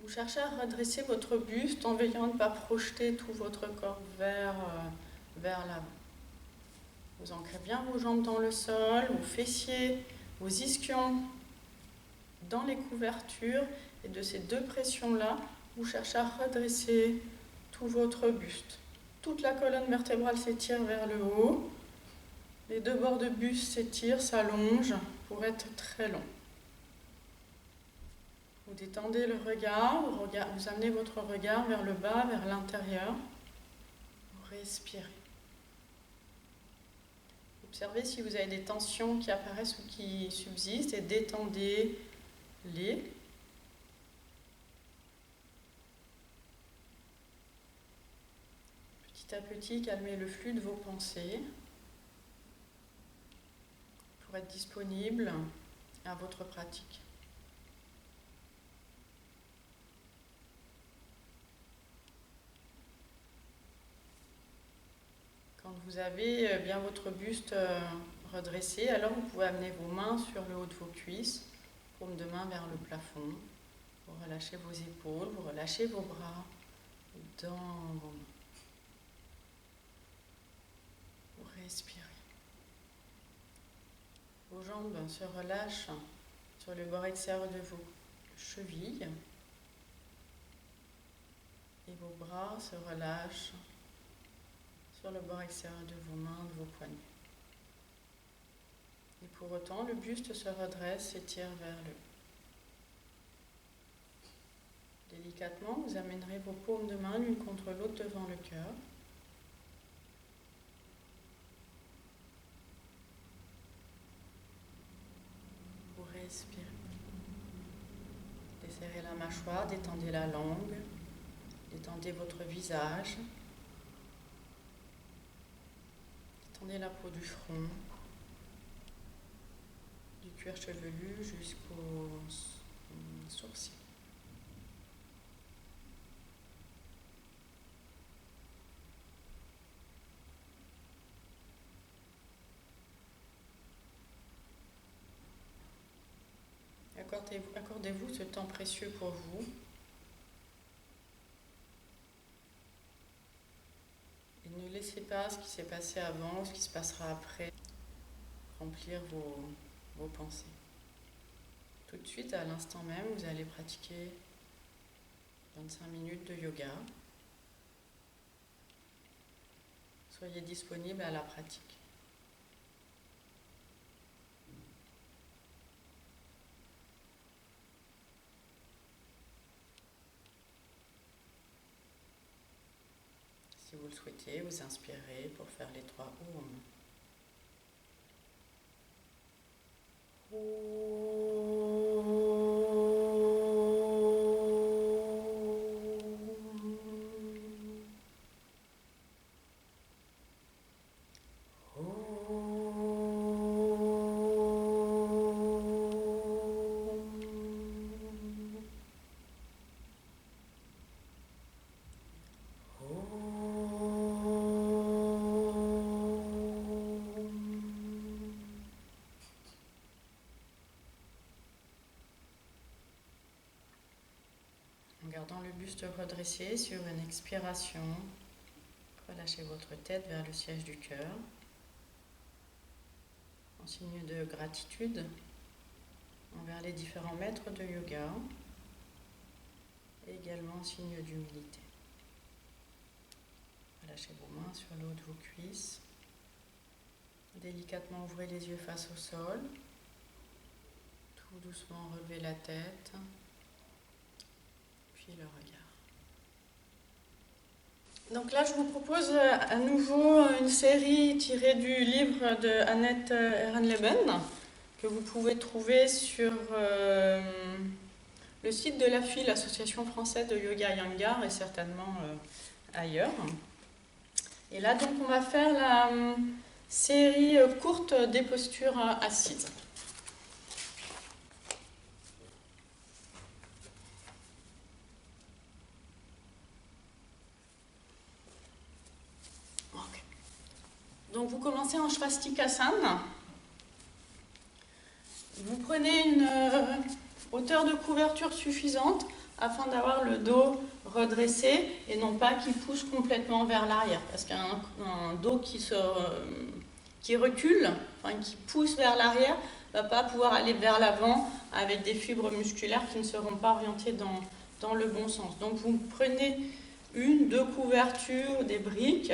Vous cherchez à redresser votre buste en veillant à ne pas projeter tout votre corps vers l'avant. Vous ancrez bien vos jambes dans le sol, vos fessiers, vos ischions dans les couvertures. Et de ces deux pressions-là, vous cherchez à redresser tout votre buste. Toute la colonne vertébrale s'étire vers le haut. Les deux bords de buste s'étirent, s'allongent pour être très longs. Vous détendez le regard, vous amenez votre regard vers le bas, vers l'intérieur. Vous respirez. Observez si vous avez des tensions qui apparaissent ou qui subsistent et détendez-les. Petit à petit, calmez le flux de vos pensées pour être disponible à votre pratique. Quand vous avez bien votre buste redressé, alors vous pouvez amener vos mains sur le haut de vos cuisses, paume de main vers le plafond. Vous relâchez vos épaules, vous relâchez vos bras dans vos mains. Vous respirez. Vos jambes se relâchent sur le bord extérieur de vos chevilles et vos bras se relâchent sur le bord extérieur de vos mains, de vos poignets. Et pour autant, le buste se redresse, s'étire vers le haut. Délicatement, vous amènerez vos paumes de main l'une contre l'autre devant le cœur. Vous respirez. Desserrez la mâchoire, détendez la langue, détendez votre visage. Détendez la peau du front, du cuir chevelu jusqu'aux sourcils. Accordez-vous ce temps précieux pour vous. Et ne laissez pas ce qui s'est passé avant ou ce qui se passera après remplir vos pensées. Tout de suite, à l'instant même, vous allez pratiquer 25 minutes de yoga. Soyez disponible à la pratique. Si vous le souhaitez, vous inspirez pour faire les 3 Om. En gardant le buste redressé sur une expiration, relâchez votre tête vers le siège du cœur. En signe de gratitude envers les différents maîtres de yoga, et également en signe d'humilité. Relâchez vos mains sur le haut de vos cuisses. Délicatement ouvrez les yeux face au sol. Tout doucement relevez la tête. Puis le regard. Donc là, je vous propose à nouveau une série tirée du livre de Annette Ehrenleben que vous pouvez trouver sur le site de l'AFI, l'Association française de yoga Iyengar, et certainement ailleurs. Et là, donc, on va faire la série courte des postures assises. Donc vous commencez en Svastikasana. Vous prenez une hauteur de couverture suffisante afin d'avoir le dos redressé et non pas qui pousse complètement vers l'arrière. Parce qu'un dos qui recule, enfin qui pousse vers l'arrière, ne va pas pouvoir aller vers l'avant avec des fibres musculaires qui ne seront pas orientées dans le bon sens. Donc vous prenez une, deux couvertures, des briques.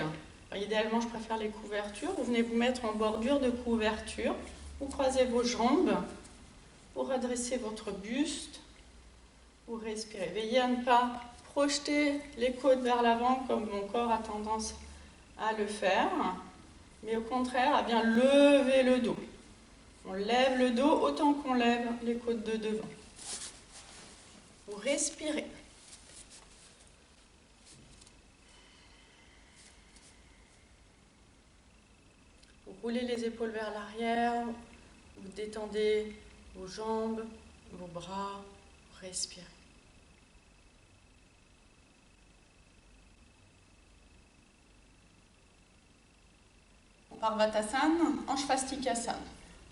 Alors, idéalement, je préfère les couvertures. Vous venez vous mettre en bordure de couverture. Vous croisez vos jambes. Vous redressez votre buste. Vous respirez. Veillez à ne pas projeter les côtes vers l'avant comme mon corps a tendance à le faire, mais au contraire à bien lever le dos. On lève le dos autant qu'on lève les côtes de devant. Vous respirez. Vous roulez les épaules vers l'arrière, vous détendez vos jambes, vos bras, vous respirez. Parvatasana, Anshvastikasana.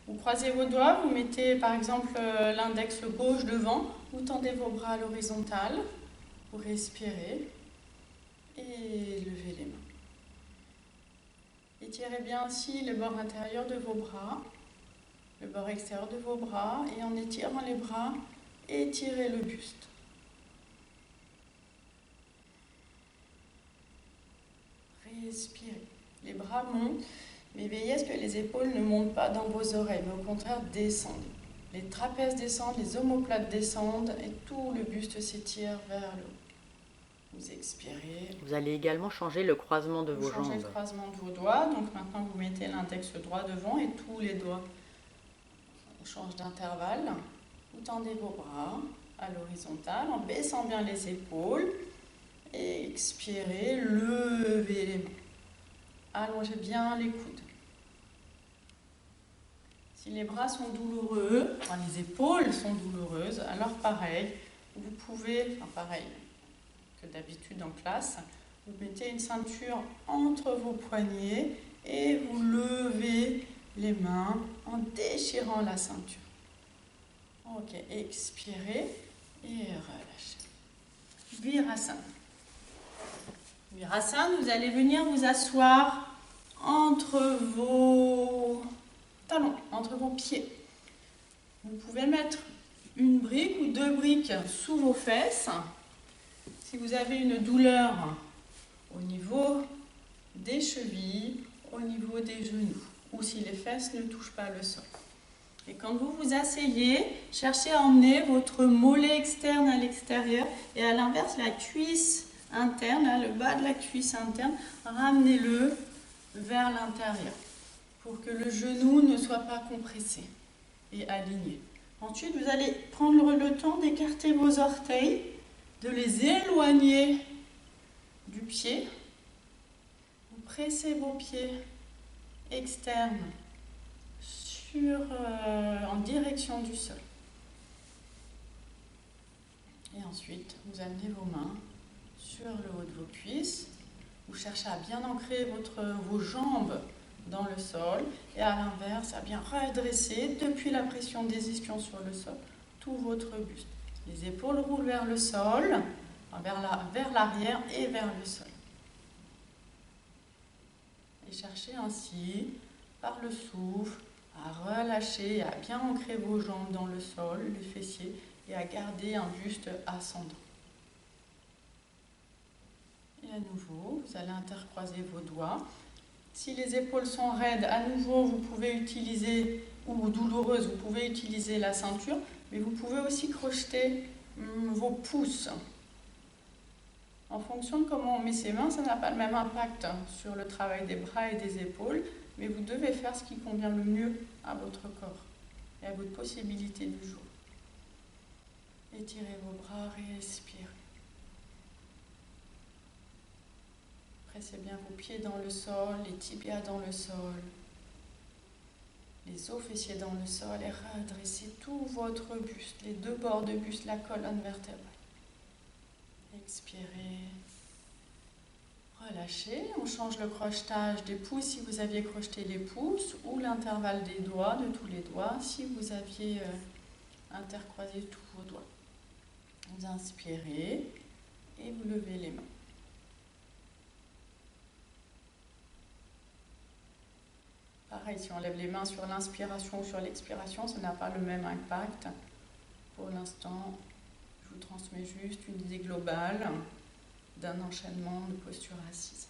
Vous croisez vos doigts, vous mettez par exemple l'index gauche devant, vous tendez vos bras à l'horizontale, vous respirez et levez les mains. Étirez bien ainsi le bord intérieur de vos bras, le bord extérieur de vos bras, et en étirant les bras, étirez le buste. Respirez. Les bras montent, mais veillez à ce que les épaules ne montent pas dans vos oreilles, mais au contraire descendent. Les trapèzes descendent, les omoplates descendent, et tout le buste s'étire vers le haut. Vous expirez. Vous allez également changer le croisement de vos jambes. Vous changez le croisement de vos doigts. Donc maintenant, vous mettez l'index droit devant et tous les doigts. On change d'intervalle. Vous tendez vos bras à l'horizontale en baissant bien les épaules. Et expirez, levez les mains. Allongez bien les coudes. Si les bras sont douloureux, enfin les épaules sont douloureuses, alors pareil, vous pouvez, pareil que d'habitude en classe, vous mettez une ceinture entre vos poignets et vous levez les mains en déchirant la ceinture. Ok, expirez et relâchez. Virasana. Virasana, vous allez venir vous asseoir entre vos talons, entre vos pieds. Vous pouvez mettre une brique ou deux briques sous vos fesses. Si vous avez une douleur au niveau des chevilles, au niveau des genoux, ou si les fesses ne touchent pas le sol. Et quand vous vous asseyez, cherchez à emmener votre mollet externe à l'extérieur et à l'inverse, la cuisse interne, le bas de la cuisse interne, ramenez-le vers l'intérieur pour que le genou ne soit pas compressé et aligné. Ensuite, vous allez prendre le temps d'écarter vos orteils, de les éloigner du pied. Vous pressez vos pieds externes en direction du sol. Et ensuite, vous amenez vos mains sur le haut de vos cuisses. Vous cherchez à bien ancrer vos jambes dans le sol et à l'inverse, à bien redresser depuis la pression des ischions sur le sol tout votre buste. Les épaules roulent vers le sol, vers l'arrière et vers le sol. Et cherchez ainsi, par le souffle, à relâcher, à bien ancrer vos jambes dans le sol, les fessiers, et à garder un buste ascendant. Et à nouveau, vous allez intercroiser vos doigts. Si les épaules sont raides, à nouveau, vous pouvez utiliser, ou douloureuses, vous pouvez utiliser la ceinture, mais vous pouvez aussi crocheter vos pouces. En fonction de comment on met ses mains, ça n'a pas le même impact sur le travail des bras et des épaules, mais vous devez faire ce qui convient le mieux à votre corps et à votre possibilité du jour. Étirez vos bras, respirez. Pressez bien vos pieds dans le sol, les tibias dans le sol, les os fessiers dans le sol et redressez tout votre buste, les deux bords de buste, la colonne vertébrale. Expirez. Relâchez. On change le crochetage des pouces si vous aviez crocheté les pouces ou l'intervalle des doigts, de tous les doigts, si vous aviez intercroisé tous vos doigts. Vous inspirez et vous levez les mains. Pareil, si on lève les mains sur l'inspiration ou sur l'expiration, ça n'a pas le même impact. Pour l'instant, je vous transmets juste une idée globale d'un enchaînement de postures assises.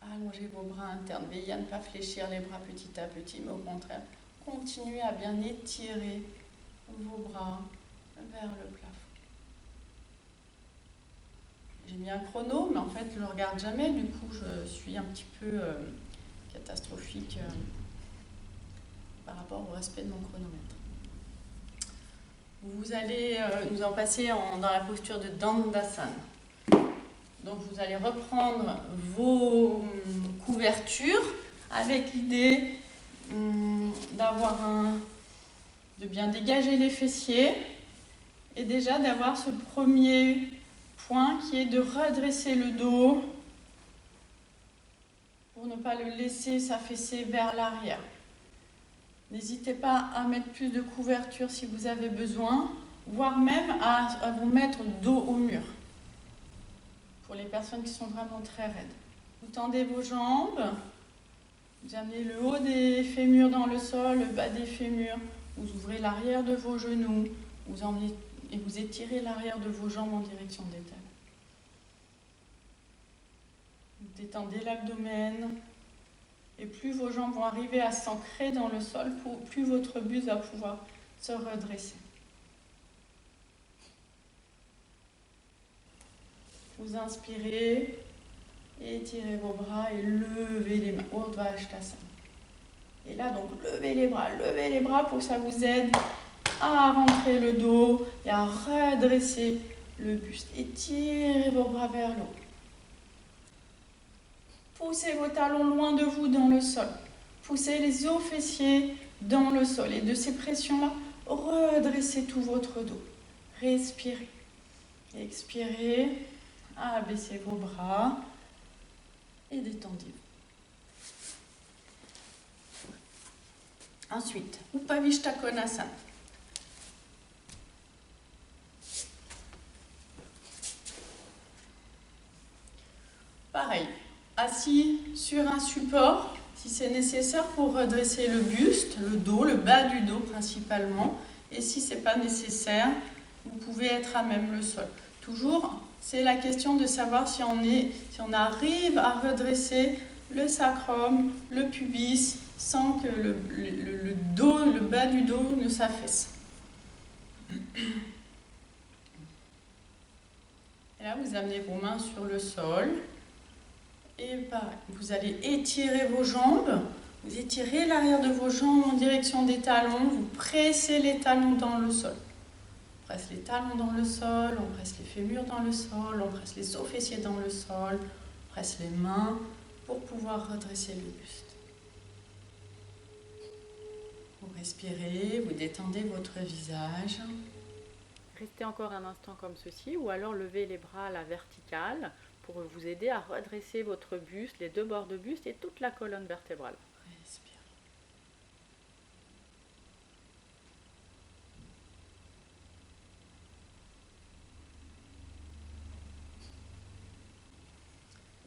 Allongez vos bras internes. Veillez à ne pas fléchir les bras petit à petit, mais au contraire, continuez à bien étirer vos bras vers le plafond. J'ai mis un chrono, mais en fait, je ne le regarde jamais. Du coup, je suis un petit peu catastrophique par rapport au respect de mon chronomètre. Vous allez nous en passer dans la posture de Dandasana. Donc, vous allez reprendre vos couvertures avec l'idée de bien dégager les fessiers et déjà d'avoir ce premier point qui est de redresser le dos pour ne pas le laisser s'affaisser vers l'arrière. N'hésitez pas à mettre plus de couverture si vous avez besoin, voire même à vous mettre dos au mur. Pour les personnes qui sont vraiment très raides. Vous tendez vos jambes, vous amenez le haut des fémurs dans le sol, le bas des fémurs, vous ouvrez l'arrière de vos genoux, vous emmenez et vous étirez l'arrière de vos jambes en direction des talons. Vous détendez l'abdomen, et plus vos jambes vont arriver à s'ancrer dans le sol, plus votre buste va pouvoir se redresser. Vous inspirez, étirez vos bras et levez les mains. Urdhva Hastasana. Et là, donc, levez les bras pour que ça vous aide à rentrer le dos et à redresser le buste. Étirez vos bras vers le haut. Poussez vos talons loin de vous dans le sol. Poussez les os fessiers dans le sol. Et de ces pressions-là, redressez tout votre dos. Respirez. Expirez. Abaissez vos bras et détendez-vous. Ensuite, Upavishta Konasana. Pareil, assis sur un support, si c'est nécessaire pour redresser le buste, le dos, le bas du dos principalement. Et si ce n'est pas nécessaire, vous pouvez être à même le sol. Toujours, c'est la question de savoir si on arrive à redresser le sacrum, le pubis, sans que le dos, le bas du dos ne s'affaisse. Et là, vous amenez vos mains sur le sol. Et pareil, vous allez étirer vos jambes. Vous étirez l'arrière de vos jambes en direction des talons. Vous pressez les talons dans le sol. On presse les talons dans le sol, on presse les fémurs dans le sol, on presse les os fessiers dans le sol, on presse les mains pour pouvoir redresser le buste. Vous respirez, vous détendez votre visage. Restez encore un instant comme ceci, ou alors levez les bras à la verticale pour vous aider à redresser votre buste, les deux bords de buste et toute la colonne vertébrale. Respire.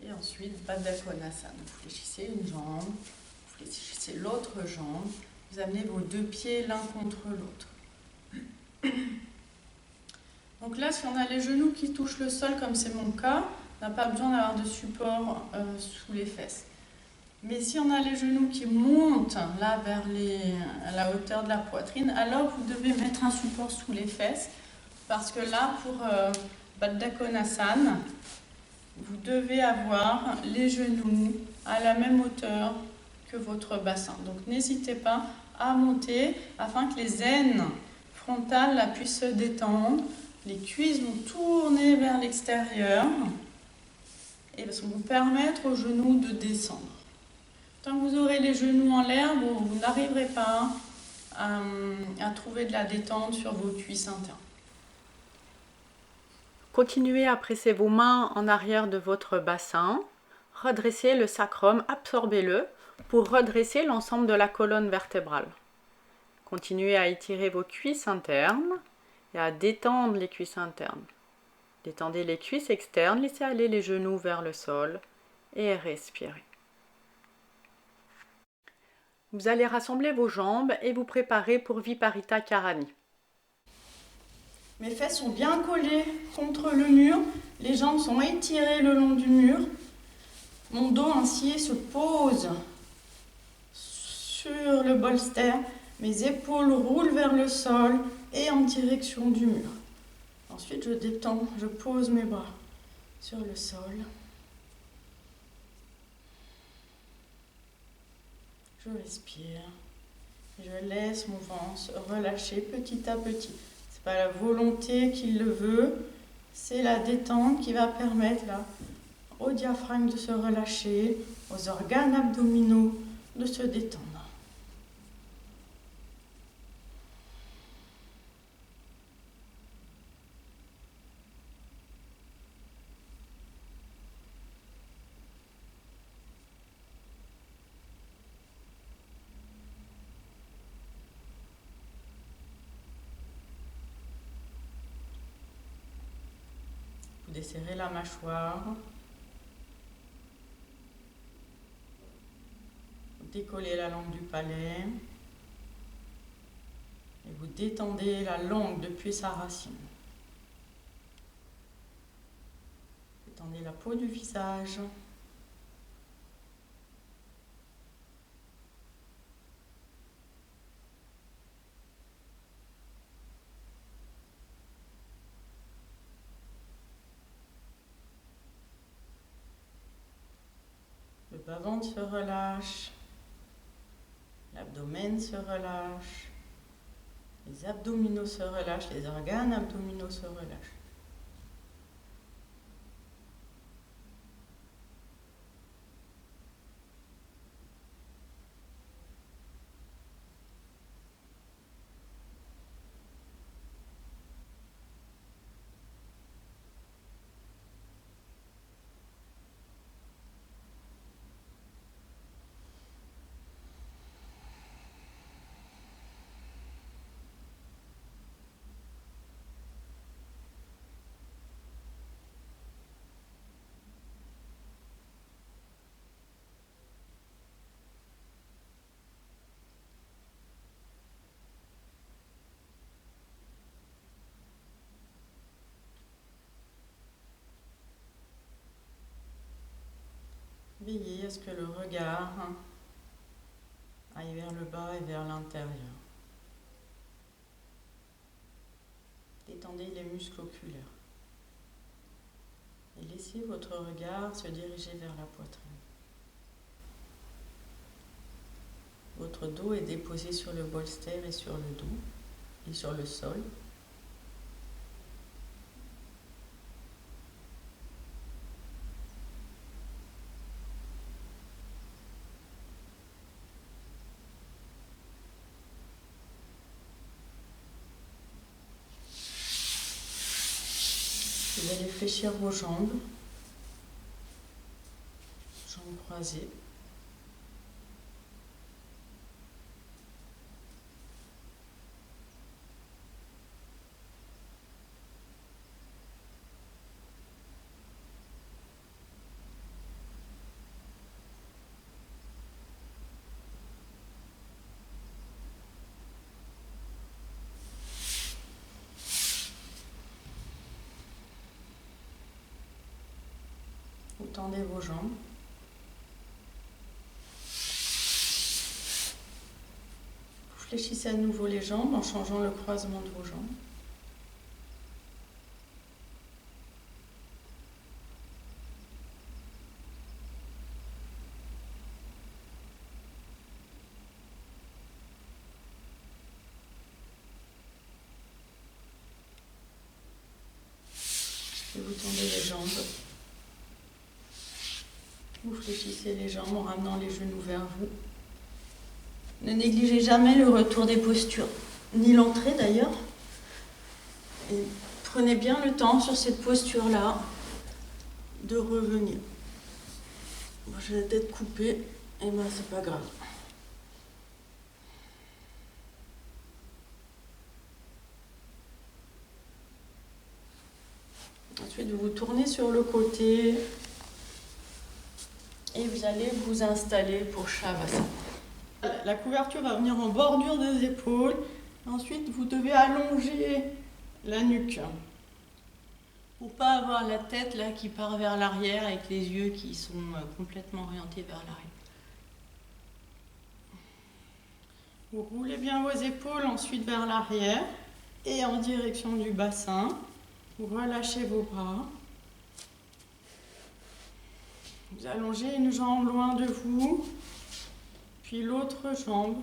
Et ensuite, Baddha Konasana. Vous fléchissez une jambe, vous fléchissez l'autre jambe, vous amenez vos deux pieds l'un contre l'autre. Donc là, si on a les genoux qui touchent le sol, comme c'est mon cas, on n'a pas besoin d'avoir de support sous les fesses. Mais si on a les genoux qui montent là vers la hauteur de la poitrine, alors vous devez mettre un support sous les fesses, parce que là, pour Baddha Konasana, vous devez avoir les genoux à la même hauteur que votre bassin. Donc n'hésitez pas à monter afin que les aines frontales là, puissent se détendre. Les cuisses vont tourner vers l'extérieur et vont vous permettre aux genoux de descendre. Tant que vous aurez les genoux en l'air, vous n'arriverez pas à trouver de la détente sur vos cuisses internes. Continuez à presser vos mains en arrière de votre bassin. Redressez le sacrum, absorbez-le pour redresser l'ensemble de la colonne vertébrale. Continuez à étirer vos cuisses internes et à détendre les cuisses internes. Détendez les cuisses externes, laissez aller les genoux vers le sol et respirez. Vous allez rassembler vos jambes et vous préparer pour Viparita Karani. Mes fesses sont bien collées contre le mur, les jambes sont étirées le long du mur. Mon dos ainsi se pose sur le bolster, mes épaules roulent vers le sol et en direction du mur. Ensuite, je détends, je pose mes bras sur le sol. Je respire. Je laisse mon ventre se relâcher petit à petit. Ce n'est pas la volonté qui le veut, c'est la détente qui va permettre là, au diaphragme de se relâcher, aux organes abdominaux de se détendre. Vous desserrez la mâchoire. Vous décollez la langue du palais. Et vous détendez la langue depuis sa racine. Détendez la peau du visage. Le bas-ventre se relâche, l'abdomen se relâche, les abdominaux se relâchent, les organes abdominaux se relâchent. Veillez à ce que le regard aille vers le bas et vers l'intérieur. Détendez les muscles oculaires. Et laissez votre regard se diriger vers la poitrine. Votre dos est déposé sur le bolster et sur le dos et sur le sol. Vous allez fléchir vos jambes croisées. Vous tendez vos jambes. Vous fléchissez à nouveau les jambes en changeant le croisement de vos jambes. Et vous tendez les jambes. Vous fléchissez les jambes en ramenant les genoux vers vous. Ne négligez jamais le retour des postures, ni l'entrée d'ailleurs. Et prenez bien le temps sur cette posture-là de revenir. Moi, j'ai la tête coupée, et ben c'est pas grave. Ensuite, vous vous tournez sur le côté et vous allez vous installer pour Shavasana. La couverture va venir en bordure des épaules. Ensuite, vous devez allonger la nuque pour pas avoir la tête là qui part vers l'arrière avec les yeux qui sont complètement orientés vers l'arrière. Vous roulez bien vos épaules ensuite vers l'arrière et en direction du bassin. Vous relâchez vos bras. Vous allongez une jambe loin de vous, puis l'autre jambe,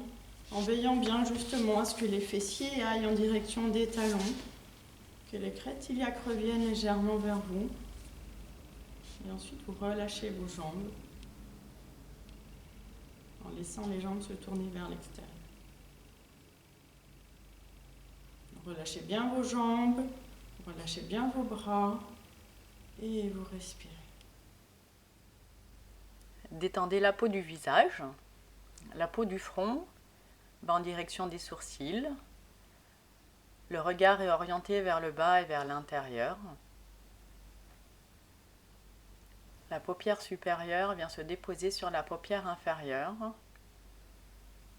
en veillant bien justement à ce que les fessiers aillent en direction des talons, que les crêtes iliaques reviennent légèrement vers vous. Et ensuite, vous relâchez vos jambes en laissant les jambes se tourner vers l'extérieur. Relâchez bien vos jambes, relâchez bien vos bras et vous respirez. Détendez la peau du visage, la peau du front va en direction des sourcils. Le regard est orienté vers le bas et vers l'intérieur. La paupière supérieure vient se déposer sur la paupière inférieure.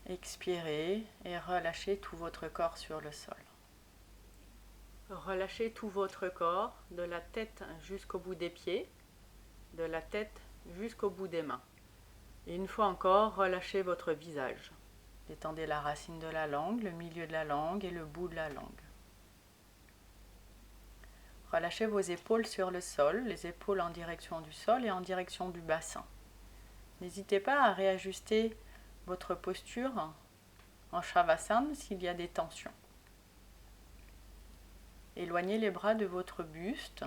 Expirez et relâchez tout votre corps sur le sol. Relâchez tout votre corps, de la tête jusqu'au bout des pieds, de la tête jusqu'au bout des mains. Et une fois encore, relâchez votre visage. Détendez la racine de la langue, le milieu de la langue et le bout de la langue. Relâchez vos épaules sur le sol, les épaules en direction du sol et en direction du bassin. N'hésitez pas à réajuster votre posture en Shavasana s'il y a des tensions. Éloignez les bras de votre buste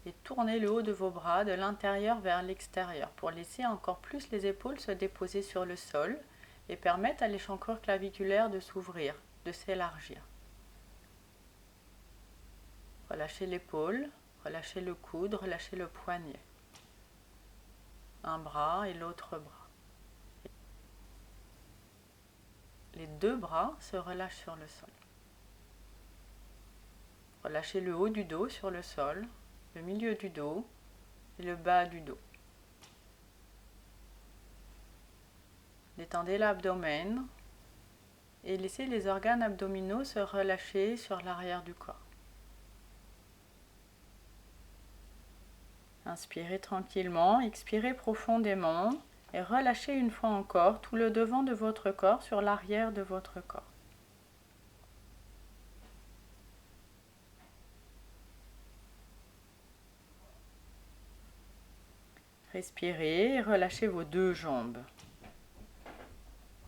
et tournez le haut de vos bras de l'intérieur vers l'extérieur pour laisser encore plus les épaules se déposer sur le sol et permettre à l'échancrure claviculaire de s'ouvrir, de s'élargir. Relâchez l'épaule, relâchez le coude, relâchez le poignet. Un bras et l'autre bras. Les deux bras se relâchent sur le sol. Relâchez le haut du dos sur le sol, le milieu du dos et le bas du dos. Détendez l'abdomen et laissez les organes abdominaux se relâcher sur l'arrière du corps. Inspirez tranquillement, expirez profondément et relâchez une fois encore tout le devant de votre corps sur l'arrière de votre corps. Respirez et relâchez vos deux jambes.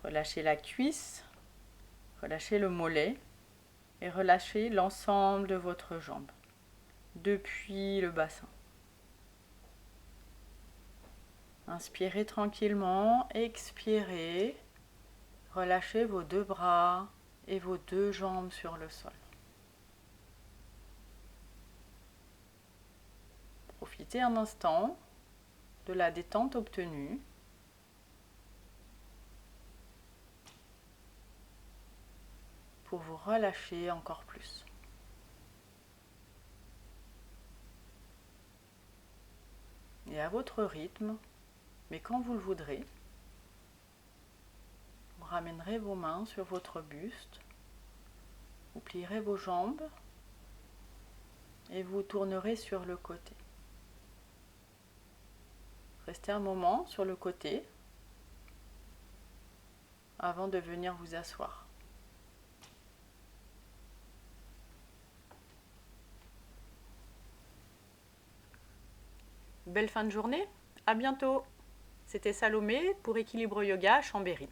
Relâchez la cuisse, relâchez le mollet et relâchez l'ensemble de votre jambe, depuis le bassin. Inspirez tranquillement, expirez, relâchez vos deux bras et vos deux jambes sur le sol. Profitez un instant de la détente obtenue. Pour vous relâcher encore plus. Et à votre rythme, mais quand vous le voudrez, vous ramènerez vos mains sur votre buste, vous plierez vos jambes et vous tournerez sur le côté. Restez un moment sur le côté avant de venir vous asseoir. Belle fin de journée, à bientôt. C'était Salomé pour Équilibre Yoga à Chambéry.